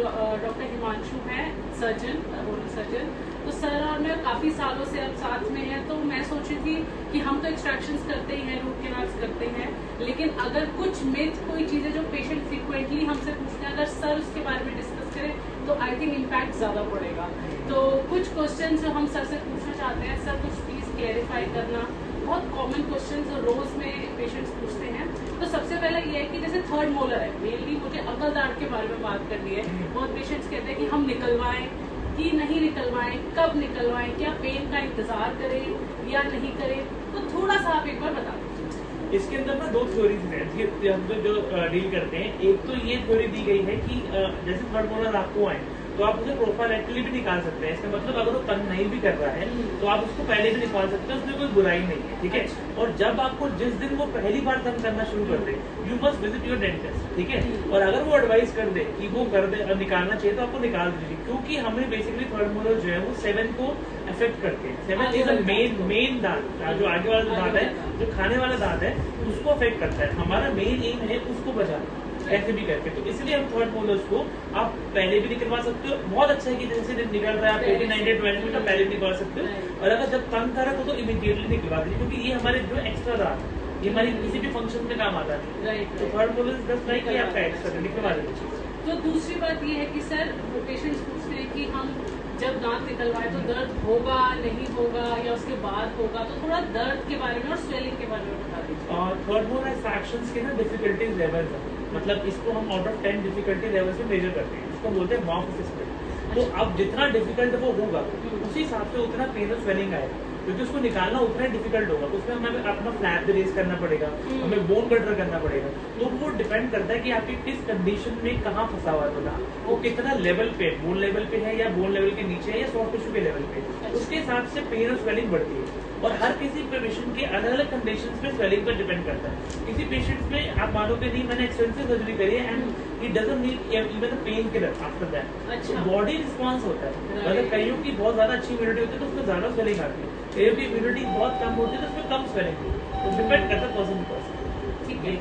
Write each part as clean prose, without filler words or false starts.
Doctor Himanshu हैं, surgeon, oral surgeon. तो sir और मैं काफ़ी सालों से अब साथ में हैं, तो मैं सोच रही थी कि हम तो एक्सट्रैक्शंस करते ही हैं, रूट कैनाल्स करते हैं, लेकिन अगर कुछ मिथ, कोई चीज़ें जो पेशेंट फ्रिक्वेंटली हमसे पूछते हैं, अगर सर उसके बारे में डिस्कस करें तो आई थिंक इम्पैक्ट ज़्यादा पड़ेगा। तो कुछ क्वेश्चन जो हम सर से पूछना चाहते हैं, सर कुछ प्लीज़ क्लैरिफाई करना। बहुत कॉमन क्वेश्चन जो रोज़ में पेशेंट्स पूछते हैं। तो सबसे पहला ये है कि जैसे थर्ड मोलर है, मेनली मुझे अकल दाढ़ के बारे में बात करनी है। बहुत पेशेंट्स कहते हैं कि हम निकलवाएं कि नहीं निकलवाएं, कब निकलवाएं, क्या पेन का इंतजार करें या नहीं करें, तो थोड़ा सा आप एक बार बता दीजिए। इसके अंदर ना 2 थ्योरीज हैं हम जो डील करते हैं। एक तो ये थ्योरी दी गई है कि जैसे थर्ड मोलर आपको आए तो आप उसे प्रोफाइलेक्टली भी निकाल सकते हैं। इसका मतलब अगर वो तंग नहीं भी कर रहा है तो आप उसको पहले भी निकाल सकते हैं, उसमें कोई बुराई नहीं है, ठीक है। और जब आपको जिस दिन वो पहली बार तंग करना शुरू कर दे, you must visit your dentist, ठीक है। और अगर वो एडवाइस कर दे कि वो कर दे और निकालना चाहिए तो आपको निकाल दीजिए, क्योंकि हमें बेसिकली थर्ड मोलर जो है वो 7 को अफेक्ट करते हैं। 7 इज अ मेन दांत, जो आगे वाला दांत है, जो खाने वाला दांत है, उसको अफेक्ट करता है। हमारा मेन एम है उसको बचाना ऐसे भी करके। तो इसलिए हम थर्ड मोलर्स को आप पहले भी निकलवा सकते हो। बहुत अच्छा है कि जैसे निकल रहा है आप 18, 19, 20 में पहले भी निकलवा सकते हो। और अगर जब तंग कर रहा है तो इमीडिएटली निकलवा दीजिए, क्योंकि ये हमारे जो एक्स्ट्रा दांत है, ये हमारी किसी भी फंक्शन में काम आता है। तो थर्ड मोलर जस्ट लाइक कि आपका एक्स्ट्रा निकलवा दीजिए। तो दूसरी बात ये है कि सर पेशेंट्स पूछते हैं कि हम जब दांत निकलवाए तो दर्द होगा, नहीं होगा, या उसके बाद होगा, तो थोड़ा दर्द के बारे में और स्वेलिंग के बारे में बता दीजिए। और थर्ड मोलर एक्सट्रैक्शंस के ना डिफिकल्टीज लेवल है, मतलब इसको हम आउट ऑफ 10 डिफिकल्टी लेवल से मेजर करते हैं। इसको बोलते हैं मॉक असेसमेंट। तो अब जितना डिफिकल्ट वो होगा उसी हिसाब से उतना पेन और स्वेलिंग आएगा, क्योंकि उसको निकालना उतना डिफिकल्ट होगा। उसमें हमें अपना फ्लैप भी रेज करना पड़ेगा, हमें बोन कटर करना पड़ेगा। तो वो डिपेंड करता है कि आपकी किस कंडीशन में कहाँ फंसा हुआ है, वो कितना लेवल पे, बोन लेवल पे है या बोन लेवल के नीचे है या सॉफ्ट टिश्यू के लेवल पे, उसके हिसाब से पेन और स्वेलिंग बढ़ती है। और हर किसी पेशेंट के अलग अलग कंडीशंस में स्वेलिंग पर डिपेंड करता है। किसी पेशेंट्स में आप मानोगे नहीं, मैंने एक्सटेंसिव सर्जरी करी है and he doesn't need even a pain killer after that. अच्छा। बॉडी रिस्पांस होता है, मतलब कईयों की बहुत ज्यादा अच्छी इम्यूनिटी होती है तो उसमें ज्यादा स्वेलिंग आती है, कईयों की इम्यूनिटी बहुत कम होती है तो उसमें कम स्वेलिंग होती है। तो डिपेंड करता है पर्सन टू पर्सन। ठीक है।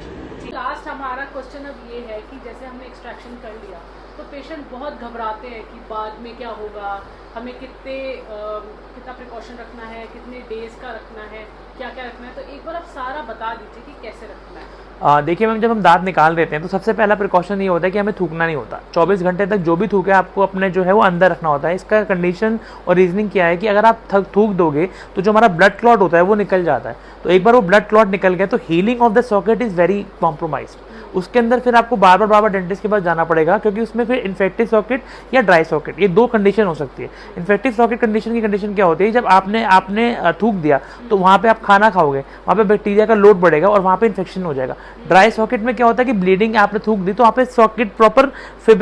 लास्ट हमारा क्वेश्चन अब ये है कि जैसे हमने एक्सट्रैक्शन कर लिया तो पेशेंट बहुत घबराते हैं कि बाद में क्या होगा, हमें कितना प्रिकॉशन रखना है, कितने डेज का रखना है, क्या क्या रखना है। तो एक बार आप सारा बता दीजिए कि कैसे रखना है। देखिए मैम, जब हम दांत निकाल देते हैं तो सबसे पहला प्रिकॉशन ये होता है कि हमें थूकना नहीं होता। 24 घंटे तक जो भी थूके आपको अपने जो है वो अंदर रखना होता है। इसका कंडीशन और रीजनिंग क्या है कि अगर आप थूक दोगे तो जो हमारा ब्लड क्लॉट होता है वो निकल जाता है। तो एक बार वो ब्लड क्लॉट निकल गया तो healing of the socket is very compromised. उसके अंदर फिर आपको बार बार डेंटिस्ट के पास जाना पड़ेगा, क्योंकि उसमें फिर इन्फेक्टिव सॉकेट या ड्राई सॉकेट, ये 2 कंडीशन हो सकती है। इन्फेक्टिव सॉकेट कंडीशन की कंडीशन क्या होती है, जब आपने थूक दिया तो वहाँ पे आप खाना खाओगे, वहाँ पे बैक्टीरिया का लोड बढ़ेगा और वहाँ पे इन्फेक्शन हो जाएगा। ड्राई सॉकेट में क्या होता है कि ब्लीडिंग आपने थूक दी तो वहाँ पे सॉकेट प्रॉपर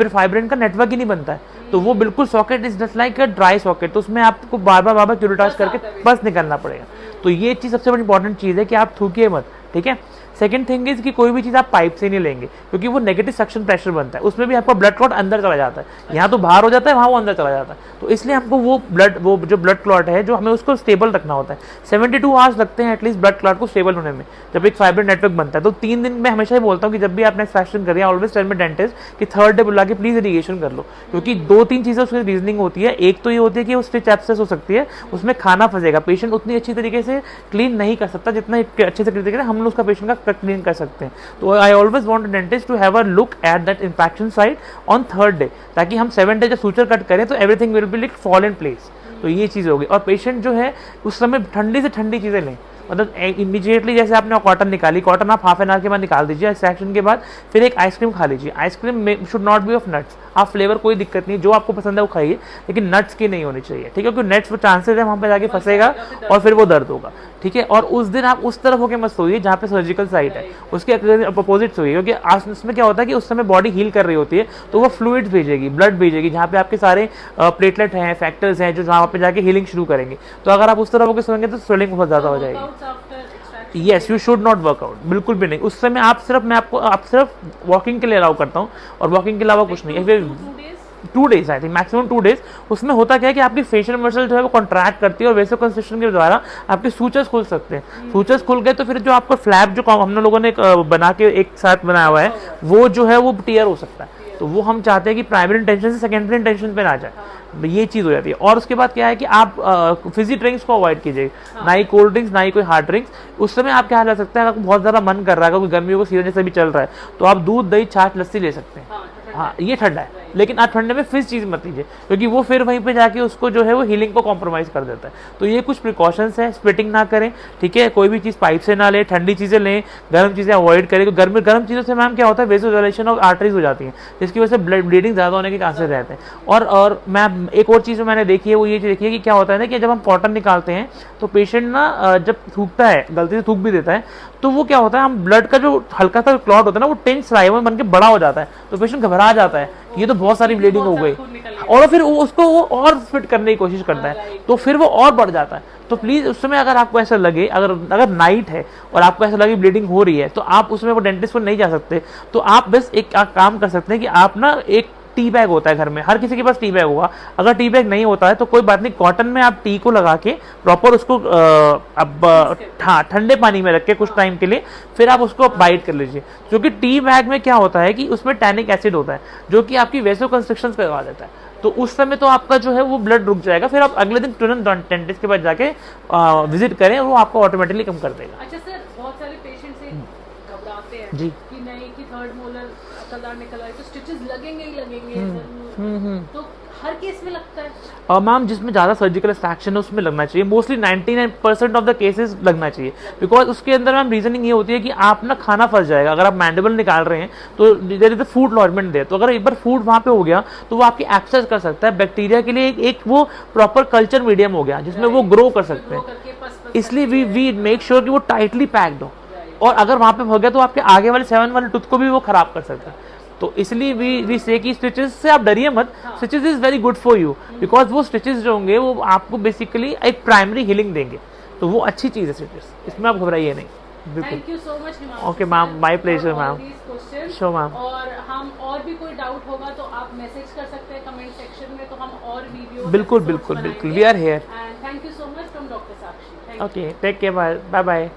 फाइब्रिन का नेटवर्क ही नहीं बनता है, तो वो बिल्कुल socket is just like a dry socket. तो उसमें आपको बार बार क्यूरिटाज करके बस निकलना पड़ेगा। तो ये चीज़ सबसे बड़ी इंपॉर्टेंट चीज़ है कि आप थूकिए मत, ठीक है। सेकंड थिंग इज कि कोई भी चीज़ आप पाइप से नहीं लेंगे, क्योंकि वो नेगेटिव सक्शन प्रेशर बनता है, उसमें भी आपका ब्लड क्लॉट अंदर चला जाता है। यहाँ तो बाहर हो जाता है, वहाँ वो अंदर चला जाता है। तो इसलिए हमको वो जो ब्लड क्लॉट है जो हमें उसको स्टेबल रखना होता है। 72 आवर्स लगते हैं एटलीस्ट ब्लड क्लॉट को स्टेबल होने में, जब एक फाइब्रिन नेटवर्क बनता है। तो 3 दिन में हमेशा ही बोलता हूँ कि जब भी आपने एक्सट्रैक्शन करिए ऑलवेज टेल मी डेंटिस्ट कि थर्ड डे बुला के प्लीज इरिगेशन कर लो, क्योंकि 2-3 चीज़ें उसकी रीजनिंग होती है। एक तो ये होती है कि वो स्टिच एब्सेस हो सकती है, उसमें खाना फंसेगा, पेशेंट उतनी अच्छी तरीके से क्लीन नहीं कर सकता जितना अच्छे से तरीके से हम लोग उसका पेशेंट का क्लीन कर सकते हैं। तो I always want dentist to have a look at that infection site on third day, ताकि हम 7 डे जब सूचर कट करें तो everything will be like fall in place. तो ये चीज़ होगी। और पेशेंट जो है उस समय ठंडी से ठंडी चीज़ें लें, मतलब इमीडिएटली जैसे आपने कॉटन निकाली, कॉटन आप हाफ एन आवर के बाद निकाल दीजिए एक्सट्रैक्शन के बाद, फिर एक आइसक्रीम खा लीजिए। Ice cream should not be of nuts, आप फ्लेवर कोई दिक्कत नहीं, जो आपको पसंद है वो खाइए, लेकिन नट्स की नहीं होनी चाहिए, ठीक है, क्योंकि नट्स वो चांसेस है वहाँ पे जाके फंसेगा और फिर वो दर्द होगा, ठीक है। और उस दिन आप उस तरफ होकर मत सोइए जहाँ पे सर्जिकल साइट है, उसके अपोजिट सोइए, क्योंकि उसमें क्या होता है कि उस समय बॉडी हील कर रही होती है, तो वो फ्लूइड्स भेजेगी, ब्लड भेजेगी, जहाँ पे आपके सारे प्लेटलेट हैं, फैक्टर्स हैं, जो जहाँ पे जाके हीलिंग शुरू करेंगे। तो अगर आप उस तरफ होकर सोएंगे तो स्वेलिंग बहुत ज़्यादा हो जाएगी। Yes, you should not workout, बिल्कुल भी नहीं। उस समय आप सिर्फ वॉकिंग के लिए अलाउ करता हूँ, और वॉकिंग के अलावा कुछ नहीं। फिर 2 days, I think maximum 2 days. उसमें होता क्या है कि आपकी फेशियल मसल जो है वो कॉन्ट्रैक्ट करती है, और वैसे कंस्ट्रक्शन के द्वारा आपके सूचर्स खुल सकते हैं। सूचर्स खुल गए तो फिर जो आपका फ्लैप जो हम लोगों ने बना के एक साथ बनाया हुआ है वो जो है वो टीयर हो सकता है। तो वो हम चाहते हैं कि प्राइमरी इंटेंशन से सेकेंडरी इंटेंशन पे ना जाए, ये चीज़ हो जाती है। और उसके बाद क्या है कि आप फिजी ड्रिंक्स को अवॉइड कीजिए, ना ही कोल्ड ड्रिंक्स ना ही कोई हार्ड ड्रिंक्स। उस समय आप क्या कर सकते हैं, अगर बहुत ज़्यादा मन कर रहा है, क्योंकि गर्मियों का सीजन जैसे भी चल रहा है, तो आप दूध दही छाछ लस्सी ले सकते हैं। हाँ ये ठंडा है, लेकिन आप ठंडे में फिश चीज़ मत लीजिए, क्योंकि वो फिर वहीं पे जाके उसको जो है वो हीलिंग को कॉम्प्रोमाइज़ कर देता है। तो ये कुछ प्रिकॉशंस है, स्प्लिटिंग ना करें, ठीक है, कोई भी चीज़ पाइप से ना लें, ठंडी चीज़ें लें, गर्म चीज़ें अवॉइड करें। तो गर्म चीज़ों से मैम क्या होता है, वेसोडाइलेशन ऑफ आर्टरीज हो जाती हैं, जिसकी वजह से ब्लीडिंग ज़्यादा होने के चांसेस रहते हैं। और मैम एक और चीज़ मैंने देखी है, वो ये चीज़ देखी है कि क्या होता है ना कि जब हम कॉटन निकालते हैं तो पेशेंट ना जब थूकता है, गलती से थूक भी देता है, तो वो क्या होता है, हम ब्लड का जो हल्का सा क्लॉट होता है ना, वो टेंस स्लाइवा बन के बड़ा हो जाता है, तो पेशेंट घबरा जाता है, ये तो बहुत सारी ब्लीडिंग हो गई, और फिर उसको वो और स्पिट करने की कोशिश करता है, तो फिर वो और बढ़ जाता है। तो प्लीज़ उस समय अगर आपको ऐसा लगे, अगर नाइट है और आपको ऐसा लगे ब्लीडिंग हो रही है, तो आप उसमें वो डेंटिस्ट को नहीं जा सकते, तो आप बस एक काम कर सकते हैं कि आप ना एक टी बैग होता है घर में, हर किसी के पास टी बैग होगा, अगर टी बैग नहीं होता है तो कोई बात नहीं, कॉटन में आप टी को लगा के प्रॉपर उसको हाँ ठंडे पानी में रख के कुछ टाइम के लिए फिर आप उसको बाइट कर लीजिए, क्योंकि टी बैग में क्या होता है कि उसमें टैनिक एसिड होता है जो कि आपकी वेसो कंस्ट्रिक्शंस करवा देता है, तो उस समय तो आपका जो है वो ब्लड रुक जाएगा, फिर आप अगले दिन तुरंत डेंटिस्ट के पास जाके विजिट करें, वो आपको ऑटोमेटिकली कम कर देगा। अच्छा सर, बहुत सारे पेशेंट से घबराते हैं जी कि नहीं कि थर्ड मोलर कलर निकल आए तो स्टिचेस लगेंगे ही लगेंगे जरूर, तो हर केस में लगता है? मैम जिसमें ज़्यादा सर्जिकल एक्सट्रैक्शन है उसमें लगना चाहिए, मोस्टली 99% ऑफ द केसेस लगना चाहिए, बिकॉज उसके अंदर मैम रीजनिंग ये होती है कि आप ना खाना फंस जाएगा, अगर आप मैंडिबल निकाल रहे हैं तो there is a food lodgement there, तो अगर एक बार फूड वहाँ पे हो गया तो वो आपकी एक्सेस कर सकता है, बैक्टीरिया के लिए एक वो प्रॉपर कल्चर मीडियम हो गया जिसमें वो ग्रो कर सकते हैं, इसलिए वी मेक श्योर कि वो टाइटली पैक्ड हो, और अगर वहाँ पे हो गया तो आपके आगे वाले 7 वाले टूथ को भी वो खराब कर सकता है। तो इसलिए वी से कि स्टिचेस से आप डरिए मत, stitches is very good for you, because वो स्टिचेस जो होंगे वो आपको बेसिकली एक प्राइमरी हीलिंग देंगे, तो वो अच्छी चीज़ है स्टिचेस, इसमें आप घबराइए नहीं। Thank you so much Himanshu. Okay ma'am, my pleasure ma'am. Sure ma'am. और हम और भी कोई डाउट होगा तो आप मैसेज कर सकते हैं कमेंट सेक्शन में, तो हम और वीडियो बिल्कुल बिल्कुल बिल्कुल, we are here. And thank you so much from doctor Sakshi. Okay take care, bye bye.